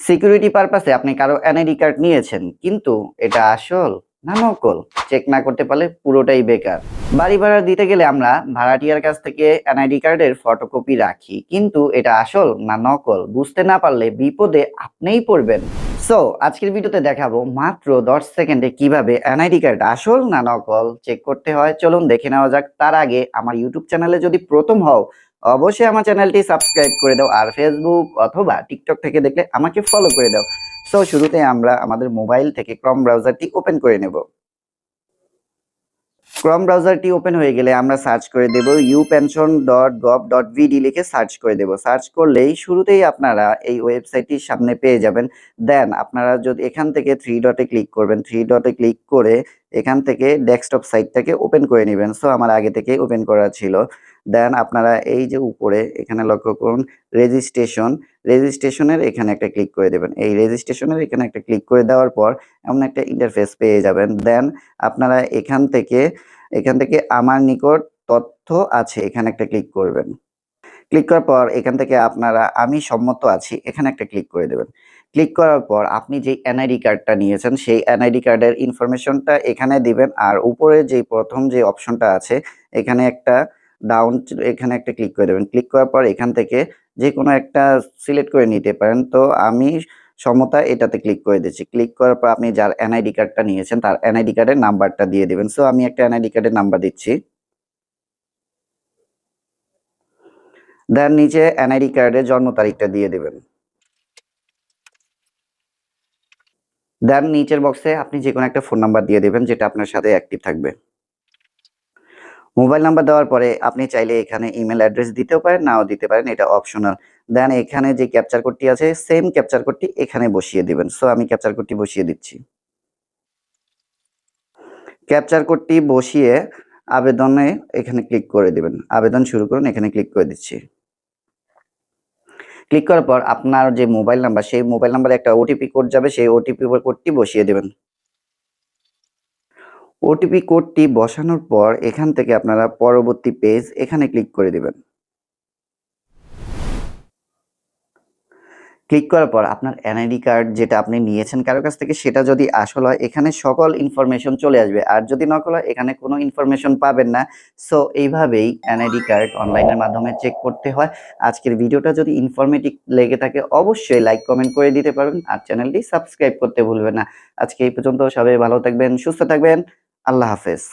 Security পারপাসে আপনি কারো এনআইডি কার্ড নিয়েছেন, কিন্তু এটা আসল না নকল চেক না করতে পারলে পুরোটাই বেকার। বাড়ি ভাড়া দিতে গেলে আমরা ভাড়াটিয়ার কাছ থেকে এনআইডি কার্ডের ফটোকপি রাখি, কিন্তু এটা আসল না নকল বুঝতে না পারলে বিপদে আপনিই পড়বেন। সো আজকের ভিডিওতে দেখাবো মাত্র 10 সেকেন্ডে কিভাবে এনআইডি কার্ড আসল না নকল চেক করতে হয়। চলুন দেখে নেওয়া যাক। তার আগে আমার ইউটিউব চ্যানেলে যদি প্রথম হও, অবশ্যই আমার চ্যানেলটি সাবস্ক্রাইব করে দাও, আর ফেসবুক অথবা টিকটক থেকে দেখলে আমাকে ফলো করে দাও। সো শুরুতে আমরা আমাদের মোবাইল থেকে ক্রোম ব্রাউজারটি ওপেন করে নেব। ক্রোম ব্রাউজারটি ওপেন হয়ে গেলে আমরা সার্চ করে দেব upension.gov.vd লিখে সার্চ করে দেব। সার্চ করলেই শুরুতেই আপনারা এই ওয়েবসাইটটির সামনে পেয়ে যাবেন। দেন আপনারা যদি এখান থেকে থ্রি ডটে ক্লিক করবেন, থ্রি ডটে ক্লিক করে এখান থেকে ডেস্কটপ সাইটটাকে ওপেন করে নেবেন। সো আমার আগে থেকে ওপেন করা ছিল। দেন আপনারা এই যে উপরে এখানে লক্ষ্য করুন রেজিস্ট্রেশনের এখানে একটা ক্লিক করে দেবেন। এই রেজিস্ট্রেশনের এখানে একটা ক্লিক করে দেওয়ার পর এমন একটা ইন্টারফেস পেয়ে যাবেন। দেন আপনারা এখান থেকে আমার নিকট তথ্য আছে এখানে একটা ক্লিক করবেন। ক্লিক করার পর এখান থেকে আপনারা আমি সম্মত আছি এখানে একটা ক্লিক করে দেবেন। ক্লিক করার পর আপনি যে এনআইডি কার্ডটা নিয়েছেন সেই এনআইডি কার্ডের ইনফরমেশনটা এখানে দিবেন, আর উপরে যে প্রথম যে অপশনটা আছে এখানে একটা ডাউন এখানে একটা ক্লিক করে দেবেন। ক্লিক করার পর এখান থেকে যে কোনো একটা সিলেক্ট করে নিতে পারেন। তো আমি সমতা এটাতে ক্লিক করে দিচ্ছি। ক্লিক করার পর আপনি যার এনআইডি কার্ডটা নিয়েছেন তার এনআইডি কার্ডের নাম্বারটা দিয়ে দিবেন। সো আমি একটা এনআইডি কার্ডের নাম্বার দিচ্ছি। দেন নিচে এনআইডি কার্ডের জন্ম তারিখটা দিয়ে দিবেন। দেন নিচের বক্সে আপনি যে কোনো একটা ফোন নাম্বার দিয়ে দিবেন যেটা আপনার সাথে অ্যাক্টিভ থাকবে। মোবাইল নাম্বার দেওয়ার পরে আপনি চাইলে এখানে ইমেল অ্যাড্রেস দিতেও পারেন, নাও দিতে পারেন, এটা অপশনাল। দেন এখানে যে ক্যাপচার কোডটি আছে সেম ক্যাপচার কোডটি এখানে বসিয়ে দিবেন। সো আমি ক্যাপচার কোডটি বসিয়ে দিচ্ছি। ক্যাপচার কোডটি বসিয়ে আবেদনে এখানে ক্লিক করে দিবেন। আবেদন শুরু করুন, এখানে ক্লিক করে দিচ্ছি। ক্লিক করার পর আপনার যে মোবাইল নাম্বার সেই মোবাইল নাম্বারে একটা ওটিপি কোড যাবে, সেই ওটিপি কোডটি বসিয়ে দিবেন। ওটিপি কোডটি বসানোর পর এখান থেকে আপনারা পরবর্তী পেজ এখানে ক্লিক করে দিবেন। ক্লিক করার পর আপনার এনআইডি কার্ড যেটা আপনি নিয়েছেন কারো কাছ থেকে সেটা যদি আসল হয় এখানে সকল ইনফরমেশন চলে আসবে, আর যদি নকল হয় এখানে কোনো ইনফরমেশন পাবেন না। সো এইভাবেই এনআইডি কার্ড অনলাইনের মাধ্যমে চেক করতে হয়। আজকের ভিডিওটা যদি ইনফরমেটিভ লেগে থাকে অবশ্যই লাইক কমেন্ট করে দিতে পারবেন, আর চ্যানেলটি সাবস্ক্রাইব করতে ভুলবেন না। আজকে এই পর্যন্ত, সবাই ভালো থাকবেন, সুস্থ থাকবেন। আল্লাহ হাফেজ।